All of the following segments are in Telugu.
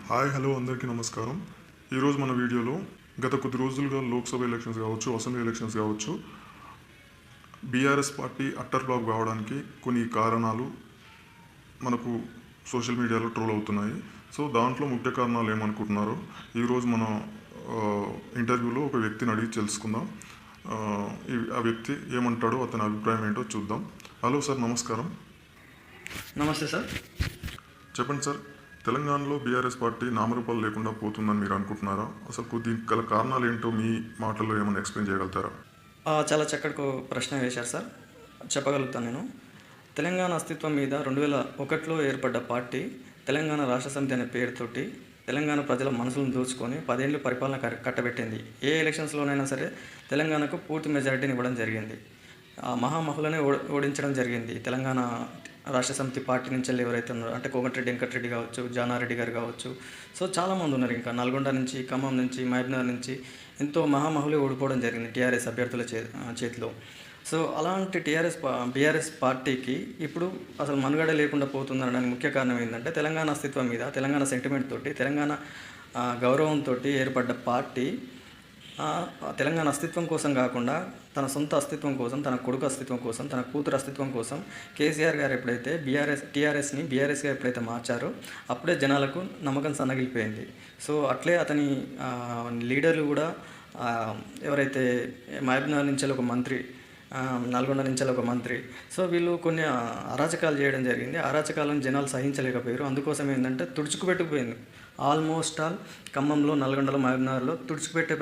హాయ్ హలో అందరికీ నమస్కారం. ఈరోజు మన వీడియోలో గత కొద్ది రోజులుగా లోక్సభ ఎలక్షన్స్ కావచ్చు, అసెంబ్లీ ఎలక్షన్స్ కావచ్చు, బీఆర్ఎస్ పార్టీ అట్టర్ ఫ్లాప్ కావడానికి కొన్ని కారణాలు మనకు సోషల్ మీడియాలో ట్రోల్ అవుతున్నాయి. సో దాంట్లో ముఖ్య కారణాలు ఏమనుకుంటున్నారో ఈరోజు మన ఇంటర్వ్యూలో ఒక వ్యక్తిని అడిగి తెలుసుకుందాం. ఆ వ్యక్తి ఏమంటాడో, అతని అభిప్రాయం ఏంటో చూద్దాం. హలో సార్, నమస్కారం. నమస్తే సార్. చెప్పండి సార్, తెలంగాణలో బీఆర్ఎస్ పార్టీ నామరూపాలు లేకుండా పోతుందని మీరు అనుకుంటున్నారా? అసలు దీనికి గల కారణాలు ఏంటో మీ మాటల్లో ఏమైనా ఎక్స్ప్లెయిన్ చేయగలుగుతారా? చాలా చక్కటి ప్రశ్న వేశారు సార్, చెప్పగలుగుతాను నేను. తెలంగాణ అస్తిత్వం మీద 2001లో ఏర్పడ్డ పార్టీ తెలంగాణ రాష్ట్ర సమితి అనే పేరుతోటి తెలంగాణ ప్రజల మనసులను దోచుకొని 10 ఏళ్ళు పరిపాలన కట్టబెట్టింది. ఏ ఎలక్షన్స్లోనైనా సరే తెలంగాణకు పూర్తి మెజారిటీని ఇవ్వడం జరిగింది. మహామహులనే ఓడించడం జరిగింది. తెలంగాణ రాష్ట్ర సమితి పార్టీ నుంచి ఎవరైతే ఉన్నారో, అంటే కోమటిరెడ్డి వెంకటరెడ్డి కావచ్చు, జానారెడ్డి గారు కావచ్చు, సో చాలామంది ఉన్నారు. ఇంకా నల్గొండ నుంచి, ఖమ్మం నుంచి, మహబూబ్నగర్ నుంచి ఎంతో మహామహులే ఓడిపోవడం జరిగింది టీఆర్ఎస్ అభ్యర్థుల చేతిలో. సో అలాంటి బీఆర్ఎస్ పార్టీకి ఇప్పుడు అసలు మనుగడ లేకుండా పోతుందనడానికి ముఖ్య కారణం ఏంటంటే తెలంగాణ అస్తిత్వం మీద, తెలంగాణ సెంటిమెంట్ తోటి, తెలంగాణ గౌరవంతో ఏర్పడ్డ పార్టీ తెలంగాణ అస్తిత్వం కోసం కాకుండా తన సొంత అస్తిత్వం కోసం, తన కొడుకు అస్తిత్వం కోసం, తన కూతురు అస్తిత్వం కోసం కేసీఆర్ గారు ఎప్పుడైతే టీఆర్ఎస్ని బీఆర్ఎస్గా ఎప్పుడైతే మార్చారో అప్పుడే జనాలకు నమ్మకం సన్నగిలిపోయింది. సో అట్లే అతని లీడర్లు కూడా ఎవరైతే మహబూబ్నగర్ నుంచి ఒక మంత్రి, నల్గొండ నుంచి ఒక మంత్రి, సో వీళ్ళు కొన్ని అరాచకాలు చేయడం జరిగింది. అరాచకాలను జనాలు సహించలేకపోయారు. అందుకోసం ఏంటంటే తుడుచుకుపెట్టుకుపోయింది. ఆల్మోస్ట్ ఆల్ ఖమ్మంలో, నల్గొండలో, మహబూబ్నగర్లో తుడుచుకుపెట్టే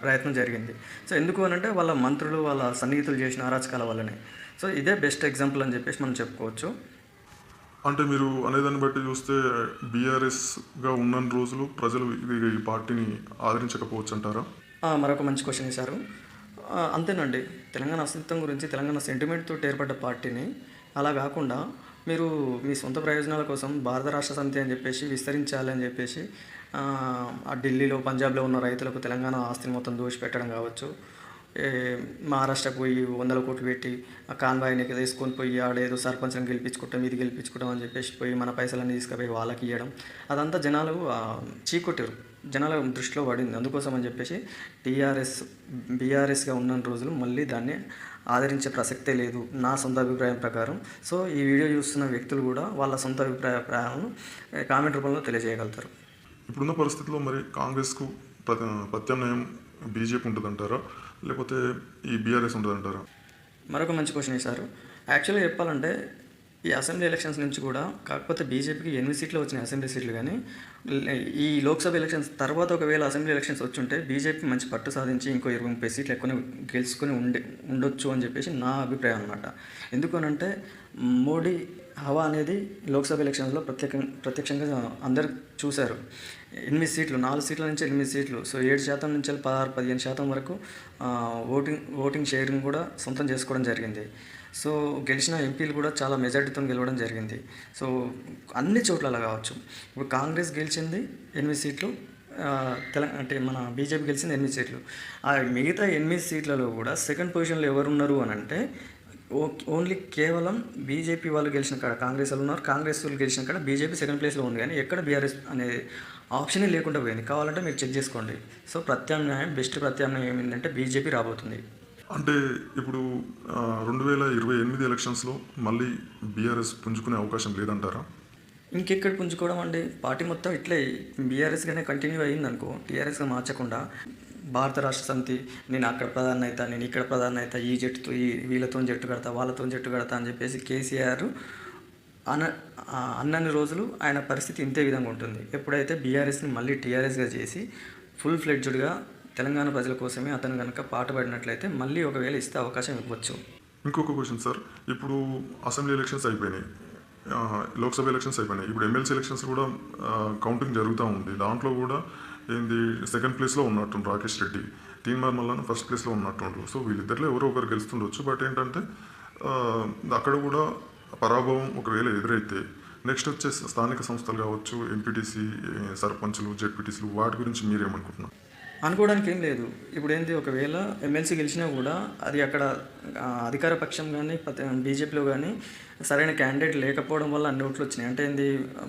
ప్రయత్నం జరిగింది. సో ఎందుకు అనంటే వాళ్ళ మంత్రులు, వాళ్ళ సన్నిహితులు చేసిన అరాచకాల వల్లనే. సో ఇదే బెస్ట్ ఎగ్జాంపుల్ అని చెప్పేసి మనం చెప్పుకోవచ్చు. అంటే మీరు అనేదాన్ని బట్టి చూస్తే బీఆర్ఎస్గా ఉన్న రోజులు ప్రజలు ఈ పార్టీని ఆదరించకపోవచ్చు అంటారా? మరొక మంచి క్వశ్చన్ వేశారు. అంతేనండి, తెలంగాణ అస్తిత్వం గురించి, తెలంగాణ సెంటిమెంట్ తోటి ఏర్పడ్డ పార్టీని అలా కాకుండా మీరు మీ సొంత ప్రయోజనాల కోసం భారత రాష్ట్ర సమితి అని చెప్పేసి విస్తరించాలి అని చెప్పేసి ఢిల్లీలో, పంజాబ్లో ఉన్న రైతులకు తెలంగాణ ఆస్తిని మొత్తం దోచిపెట్టడం కావచ్చు, మహారాష్ట్రకు పోయి 100 కోట్లు పెట్టి ఆ కాన్వాయ్ని తీసుకొని పోయి ఆడేదో సర్పంచ్ని గెలిపించుకుంటాం, ఇది గెలిపించుకుంటాం అని చెప్పేసి పోయి మన పైసలన్నీ తీసుకుపోయి వాళ్ళకి ఇవ్వడం, అదంతా జనాలు చీకొట్టారు, జనాల దృష్టిలో పడింది. అందుకోసం అని చెప్పేసి బీఆర్ఎస్గా ఉన్న రోజులు మళ్ళీ దాన్ని ఆదరించే ప్రసక్తే లేదు నా సొంత అభిప్రాయం ప్రకారం. సో ఈ వీడియో చూస్తున్న వ్యక్తులు కూడా వాళ్ళ సొంత అభిప్రాయాలను కామెంట్ రూపంలో తెలియజేయగలుగుతారు. ఇప్పుడున్న పరిస్థితుల్లో మరి కాంగ్రెస్కు ప్రత్యామ్నాయం బీజేపీ ఉంటుందంటారా, లేకపోతే ఈ బీఆర్ఎస్ ఉంటుందంటారా? మరొక మంచి క్వశ్చన్ వేశారు. యాక్చువల్గా చెప్పాలంటే ఈ అసెంబ్లీ ఎలక్షన్స్ నుంచి కూడా, కాకపోతే బీజేపీకి 8 సీట్లు వచ్చినాయి అసెంబ్లీ సీట్లు, కానీ ఈ లోక్సభ ఎలక్షన్స్ తర్వాత ఒకవేళ అసెంబ్లీ ఎలక్షన్స్ వచ్చుంటే బీజేపీ మంచి పట్టు సాధించి ఇంకో 20-30 సీట్లు ఎక్కువ గెలుచుకొని ఉండొచ్చు అని చెప్పేసి నా అభిప్రాయం అనమాట. ఎందుకనంటే మోడీ హవా అనేది లోక్సభ ఎలక్షన్స్లో ప్రత్యక్షంగా అందరు చూశారు. 8 సీట్లు, 4 సీట్ల నుంచి 8 సీట్లు, సో 7% నుంచి 16-15% వరకు ఓటింగ్ షేరింగ్ కూడా సొంతం చేసుకోవడం జరిగింది. సో గెలిచిన ఎంపీలు కూడా చాలా మెజార్టీతో గెలవడం జరిగింది. సో అన్ని చోట్ల కావచ్చు. ఇప్పుడు కాంగ్రెస్ గెలిచింది 8 సీట్లు, అంటే మన బీజేపీ గెలిచింది 8 సీట్లు. ఆ మిగతా 8 సీట్లలో కూడా సెకండ్ పొజిషన్లో ఎవరున్నారు అని అంటే ఓన్లీ కేవలం బీజేపీ వాళ్ళు గెలిచిన కాడ కాంగ్రెస్ వాళ్ళు ఉన్నారు, కాంగ్రెస్ వాళ్ళు గెలిచిన కాడ బీజేపీ సెకండ్ ప్లేస్లో ఉంది, కానీ ఎక్కడ బీఆర్ఎస్ అనే ఆప్షనే లేకుండా పోయింది. కావాలంటే మీరు చెక్ చేసుకోండి. సో బెస్ట్ ప్రత్యామ్నాయం ఏంటంటే బీజేపీ రాబోతుంది. అంటే ఇప్పుడు 2028 ఎలక్షన్స్లో మళ్ళీ బీఆర్ఎస్ పుంజుకునే అవకాశం లేదంటారా? ఇంకెక్కడ పుంజుకోవడం అండి, పార్టీ మొత్తం ఇట్లే బీఆర్ఎస్గానే కంటిన్యూ అయ్యింది అనుకో, టీఆర్ఎస్గా మార్చకుండా భారత రాష్ట్ర సమితి, నేను అక్కడ ప్రధాని అవుతా, నేను ఇక్కడ ప్రధాని అవుతా, ఈ జట్టుతో వీళ్ళతో జట్టు కడతా, వాళ్ళతో జట్టు కడతా అని చెప్పేసి కేసీఆర్ అన్నన్ని రోజులు ఆయన పరిస్థితి ఇంతే విధంగా ఉంటుంది. ఎప్పుడైతే బీఆర్ఎస్ని మళ్ళీ టీఆర్ఎస్గా చేసి ఫుల్ ఫ్లెడ్జ్డ్గా తెలంగాణ ప్రజల కోసమే అతను కనుక పాటుపడినట్లయితే మళ్ళీ ఒకవేళ ఇస్తే అవకాశం ఇవ్వచ్చు. ఇంకొక క్వశ్చన్ సార్, ఇప్పుడు అసెంబ్లీ ఎలక్షన్స్ అయిపోయినాయి, లోక్సభ ఎలక్షన్స్ అయిపోయినాయి, ఇప్పుడు ఎమ్మెల్సీ ఎలక్షన్స్ కూడా కౌంటింగ్ జరుగుతూ ఉంది. దాంట్లో కూడా సెకండ్ ప్లేస్లో ఉన్నట్టుండ్రు రాకేష్ రెడ్డి, తీన్మార్ మల్లన్న ఫస్ట్ ప్లేస్లో ఉన్నట్టుండ్రు. సో వీళ్ళిద్దరిలో ఎవరో ఒకరు గెలుస్తుండొచ్చు. బట్ ఏంటంటే అక్కడ కూడా పరాభవం ఒకవేళ ఎదురైతే నెక్స్ట్ వచ్చే స్థానిక సంస్థలు కావచ్చు, ఎంపీటీసీ, సర్పంచులు, జెడ్పీటీసీలు, వాటి గురించి మీరేమనుకుంటున్నారు? అనుకోవడానికి ఏం లేదు. ఇప్పుడు ఏంటి, ఒకవేళ ఎమ్మెల్సీ గెలిచినా కూడా అది అక్కడ అధికార పక్షం కానీ బీజేపీలో కానీ సరైన క్యాండిడేట్ లేకపోవడం వల్ల అన్ని ఓట్లు వచ్చినాయి. అంటే ఏంది,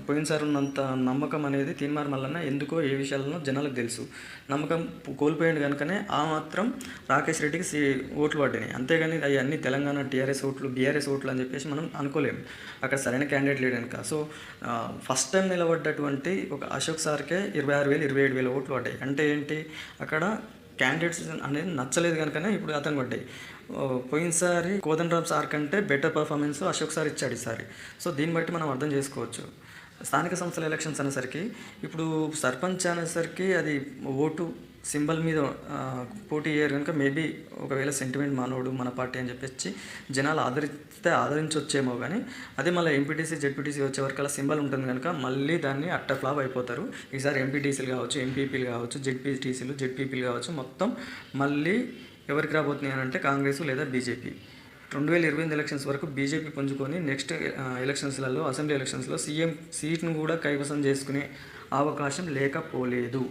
పోయినసారి ఉన్నంత నమ్మకం అనేది తీన్మార్ మల్లన్న ఎందుకో ఏ విషయాలను జనాలకు తెలుసు. నమ్మకం కోల్పోయాడు కనుకనే ఆ మాత్రం రాకేష్ రెడ్డికి ఓట్లు పడ్డాయి. అంతేగాని అవి అన్ని తెలంగాణ టీఆర్ఎస్ ఓట్లు, బీఆర్ఎస్ ఓట్లు అని చెప్పేసి మనం అనుకోలేము. అక్కడ సరైన క్యాండిడేట్ లేడు కనుక. సో ఫస్ట్ టైం నిలబడ్డటువంటి ఒక అశోక్ సార్కే 26,000 27,000 ఓట్లు పడ్డాయి. అంటే ఏంటి, అక్కడ క్యాండిడేట్స్ అనేది నచ్చలేదు కనుకనే ఇప్పుడు అతను పడ్డాయి. పోయినసారి కోదండరామ్ సార్ కంటే బెటర్ పర్ఫార్మెన్స్ అశోక్ సార్ ఇచ్చాడు ఈసారి. సో దీన్ని బట్టి మనం అర్థం చేసుకోవచ్చు. స్థానిక సంస్థల ఎలక్షన్స్ అనేసరికి ఇప్పుడు సర్పంచ్ అనేసరికి అది ఓటు సింబల్ మీద పోటీ అయ్యారు కనుక మేబీ ఒకవేళ సెంటిమెంట్ మనోడు మన పార్టీ అని చెప్పేసి జనాలు ఆదరించవచ్చేమో. కానీ అదే మళ్ళీ ఎంపీటీసీ జెడ్పీటీసీ వచ్చే వరకు అలా సింబల్ ఉంటుంది కనుక మళ్ళీ దాన్ని అట్టర్ ఫ్లాప్ అయిపోతారు. ఈసారి ఎంపీటీసీలు కావచ్చు, ఎంపీపీలు కావచ్చు, జెడ్పీటీసీలు జెడ్పీపీలు కావచ్చు, మొత్తం మళ్ళీ ఎవరికి రాబోతున్నాయి అని అంటే కాంగ్రెస్ లేదా బీజేపీ. 2028 ఎలక్షన్స్ వరకు బీజేపీ పుంజుకొని నెక్స్ట్ ఎలక్షన్స్లలో, అసెంబ్లీ ఎలక్షన్స్లో సీఎం సీట్ను కూడా కైవసం చేసుకునే అవకాశం లేకపోలేదు.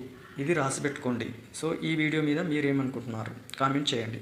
ఇది రాసిపెట్టుకోండి. సో ఈ వీడియో మీద మీరేమనుకుంటున్నారు కామెంట్ చేయండి.